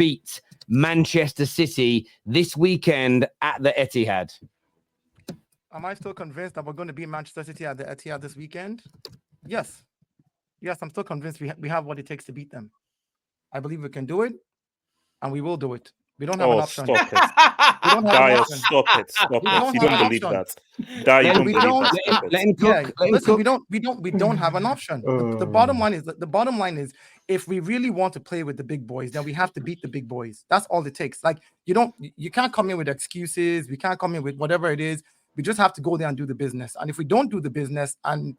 beat Manchester City this weekend at the Etihad? Am I still convinced that we're going to beat Manchester City at the Etihad this weekend? Yes. Yes, I'm still convinced we have what it takes to beat them. I believe we can do it, and we will do it. We don't have an option. Stop it. We don't have Dyer, an option. stop it. Stop We it. don't You have don't an believe option. that. Dyer, you don't We believe don't- that. Stop Let it. him cook. Yeah, listen, we don't have an option. The bottom line is if we really want to play with the big boys, then we have to beat the big boys. That's all it takes. Like you can't come in with excuses. We can't come in with whatever it is. We just have to go there and do the business. And if we don't do the business and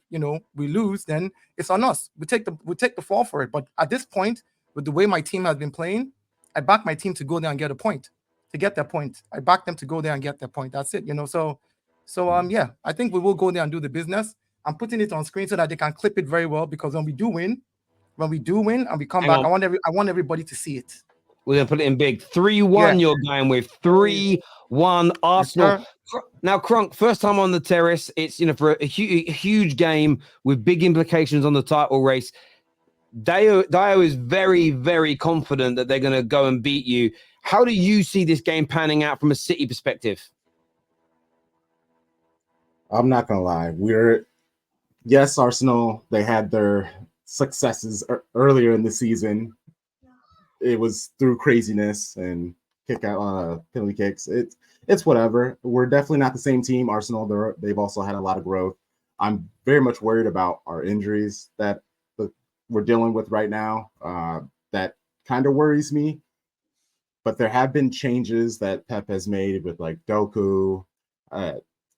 we lose, then it's on us. We take the fall for it. But at this point, with the way my team has been playing, I back my team to go there and get a point. To get their point, I back them to go there and get their point. That's it. So yeah, I think we will go there and do the business. I'm putting it on screen so that they can clip it very well, because when we do win and we come back, I want everybody to see it. We're going to put it in big. 3-1 you're going with. 3-1 Arsenal. Yes, now, Crunk, first time on the terrace. It's, for a huge game with big implications on the title race. Dio is very, very confident that they're going to go and beat you. How do you see this game panning out from a City perspective? I'm not going to lie. Yes, Arsenal, they had their successes earlier in the season. It was through craziness and penalty kicks. It's whatever. We're definitely not the same team. Arsenal, they've also had a lot of growth. I'm very much worried about our injuries that we're dealing with right now. That kind of worries me. But there have been changes that Pep has made with like Doku,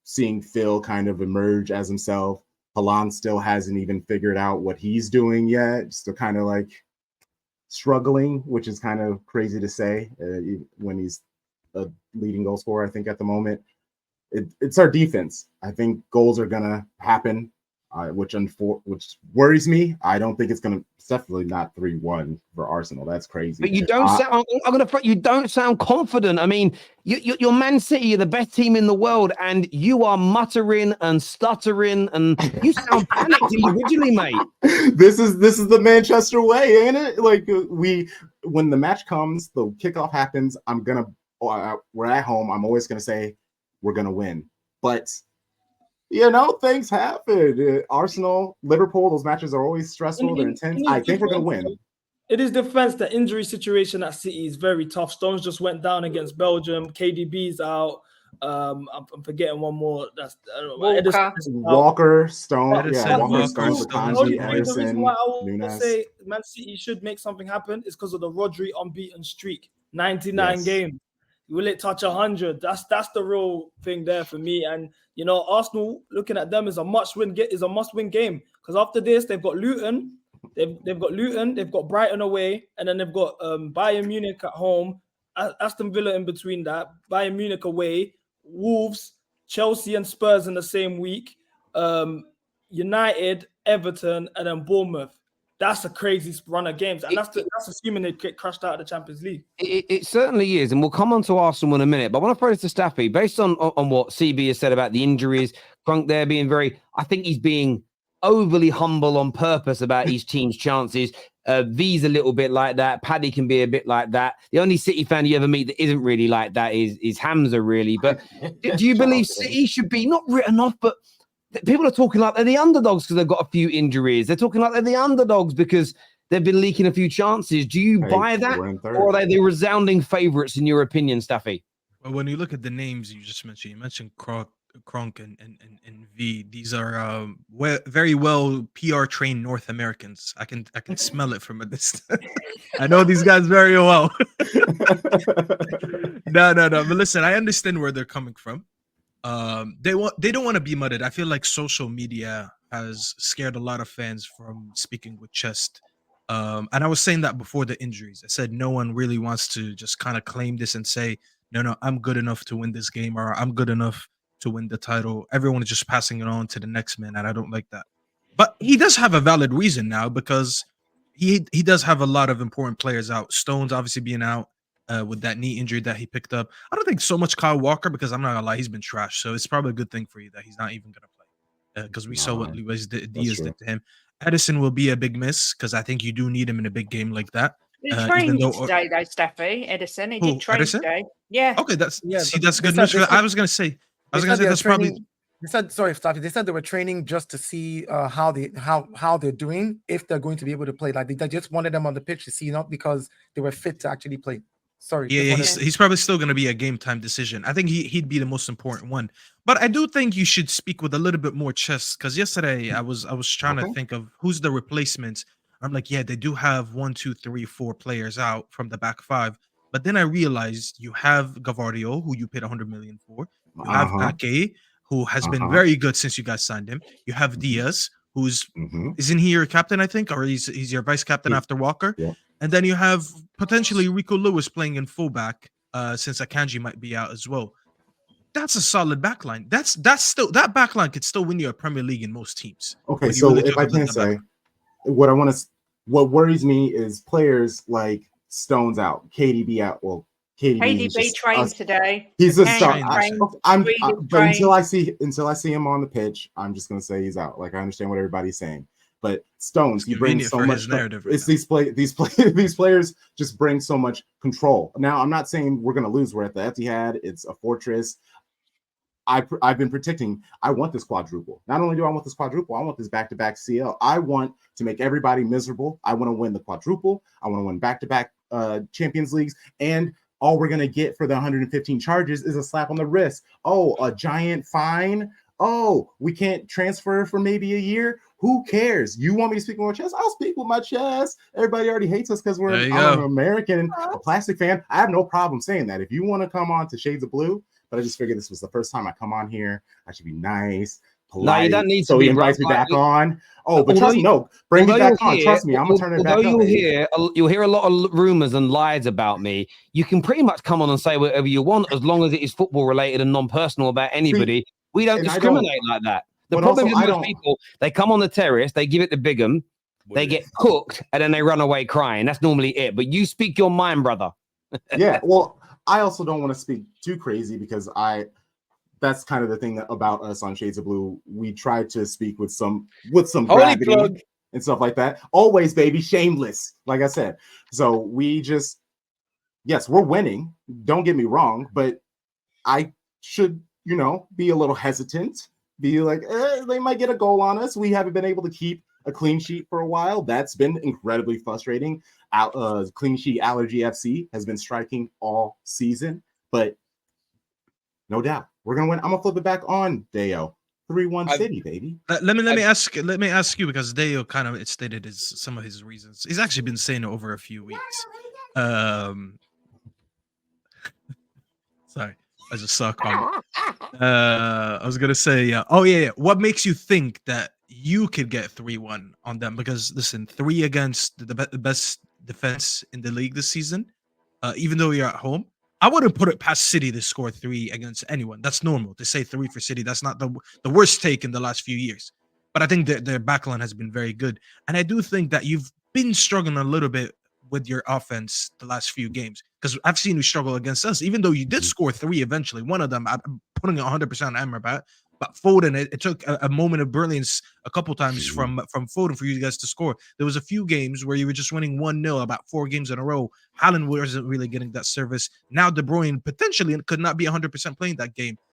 seeing Phil kind of emerge as himself. Haaland still hasn't even figured out what he's doing yet. Still kind of like struggling, which is kind of crazy to say when he's a leading goal scorer, I think, at the moment. It's our defense. I think goals are going to happen, which worries me. I don't think it's going to, definitely not 3-1 for Arsenal. That's crazy. But you don't sound, you don't sound confident. I mean, you're Man City, you're the best team in the world, and you are muttering and stuttering, and you sound panicked individually, mate. This is the Manchester way, ain't it? Like when the match comes, the kickoff happens, we're at home. I'm always going to say we're going to win. But things happen. Arsenal, Liverpool, those matches are always stressful. They're intense. I think we're going to win. It is defense. The injury situation at City is very tough. Stones just went down against Belgium. KDB's out. I'm forgetting one more. That's Walker, Stone. Edison, Walker, Stone, The Edison, reason why I will Nunes. say Man City should make something happen is because of the Rodri unbeaten streak. 99 games. Will it touch 100? That's the real thing there for me. And Arsenal, looking at them, is a must-win game, because after this they've got Luton, they've got Brighton away, and then they've got Bayern Munich at home, Aston Villa in between that, Bayern Munich away, Wolves, Chelsea, and Spurs in the same week, United, Everton, and then Bournemouth. That's a crazy run of games, and that's assuming they get crushed out of the Champions League. It certainly is, and we'll come on to Arsenal in a minute. But I want to throw this to Staffy. Based on what CB has said about the injuries, Crunk there being I think he's being overly humble on purpose about his team's chances. V's a little bit like that. Paddy can be a bit like that. The only City fan you ever meet that isn't really like that is Hamza, really. But do you believe City should be not written off, but people are talking like they're the underdogs because they've got a few injuries. They're talking like they're the underdogs because they've been leaking a few chances. Do you buy that? Or are they the resounding favourites in your opinion, Staffy? Well, when you look at the names you just mentioned, you mentioned Kronk and V. These are very well PR trained North Americans. I can smell it from a distance. I know these guys very well. No. But listen, I understand where they're coming from. They don't want to be mudded. I feel like social media has scared a lot of fans from speaking with chest. And I was saying that before the injuries. I said no one really wants to just kind of claim this and say, no, I'm good enough to win this game, or I'm good enough to win the title. Everyone is just passing it on to the next man, and I don't like that. But he does have a valid reason now, because he does have a lot of important players out. Stones obviously being out. With that knee injury that he picked up. I don't think so much Kyle Walker, because I'm not gonna lie, he's been trash. So it's probably a good thing for you that he's not even gonna play, because we saw what Luis Diaz did to him. Edison will be a big miss, because I think you do need him in a big game like that. He even trained though today, though, Staffy Edison. He who, did train Edison? today. Yeah. Okay, that's Yeah, that's they good said news. I was gonna say they said they were that's probably training. They said sorry, Staffy. They said they were training just to see how they're doing, if they're going to be able to play. Like they just wanted them on the pitch to see, not because they were fit to actually play. Sorry. yeah, just yeah, wanted- he's probably still going to be a game time decision. I think he'd be the most important one. But I do think you should speak with a little bit more chest, because yesterday I was trying to Okay. think of who's the replacements. I'm like, yeah, they do have 1, 2, 3, 4 players out from the back five. But then I realized you have Gavardio, who you paid 100 million for. You have Uh-huh. Ake, who has been Uh-huh. very good since you guys signed him. You have Diaz, who's Mm-hmm. isn't he your captain, I think, or he's your vice captain Yeah. after Walker. Yeah. And then you have potentially Rico Lewis playing in fullback, since Akanji might be out as well. That's a solid backline. That's still, that backline could still win you a Premier League in most teams. Okay, when you so really if talk I about can the say, backline. what worries me is players like Stones out, KDB out. Well, KDB is KDB just trained today. he's a Akanji star. Trained, trained. But until trained. I see him on the pitch, I'm just gonna say he's out. Like I understand what everybody's saying, but Stones, It's he brings convenient so for much. his narrative right It's now. these players just bring so much control. Now I'm not saying we're gonna lose. We're at the Etihad. It's a fortress. I've been predicting. I want this quadruple. Not only do I want this quadruple, I want this back-to-back CL. I want to make everybody miserable. I want to win the quadruple. I want to win back-to-back Champions Leagues. And all we're gonna get for the 115 charges is a slap on the wrist. Oh, a giant fine. Oh, we can't transfer for maybe a year. Who cares? You want me to speak with my chest? I'll speak with my chest. Everybody already hates us because There you I'm an go. American, a plastic fan. I have no problem saying that. If you want to come on to Shades of Blue, but I just figured this was the first time I come on here. I should be nice, polite. No, you don't need so to be. he invites me Like, back on. Oh, but although trust me, no, bring me although back on. Trust me, I'm gonna turn it back up. You'll hear a lot of rumors and lies about me. You can pretty much come on and say whatever you want as long as it is football related and non-personal about anybody. We don't and I discriminate like that. The but problem also, is I most don't- people, they come on the terrace, they give it to Bigham, they get cooked, and then they run away crying. That's normally it. But you speak your mind, brother. Yeah, well, I also don't want to speak too crazy because that's kind of the thing about us on Shades of Blue. We try to speak with some Holy gravity plug. and stuff like that. Always, baby, shameless, like I said. So we just, yes, we're winning. Don't get me wrong, but I should, be a little hesitant. Be like, they might get a goal on us. We haven't been able to keep a clean sheet for a while. That's been incredibly frustrating. Clean sheet allergy FC has been striking all season, but no doubt we're gonna win. I'm gonna flip it back on Deo. 3-1 City, baby. Let me ask you, because Deo kind of stated some of his reasons. He's actually been saying it over a few weeks. Sorry, I just saw a comment. I was gonna say, yeah. What makes you think that you could get 3-1 on them? Because listen, 3 against the best defense in the league this season, even though you're at home, I wouldn't put it past City to score 3 against anyone. That's normal to say 3 for City. That's not the worst take in the last few years. But I think their backline has been very good, and I do think that you've been struggling a little bit with your offense the last few games, because I've seen you struggle against us, even though you did score 3 eventually. One of them, I'm putting it 100% on Amrabat, but Foden, it took a moment of brilliance a couple times from Foden for you guys to score. There was a few games where you were just winning 1-0 about 4 games in a row. Haaland wasn't really getting that service. Now De Bruyne potentially could not be 100% playing that game.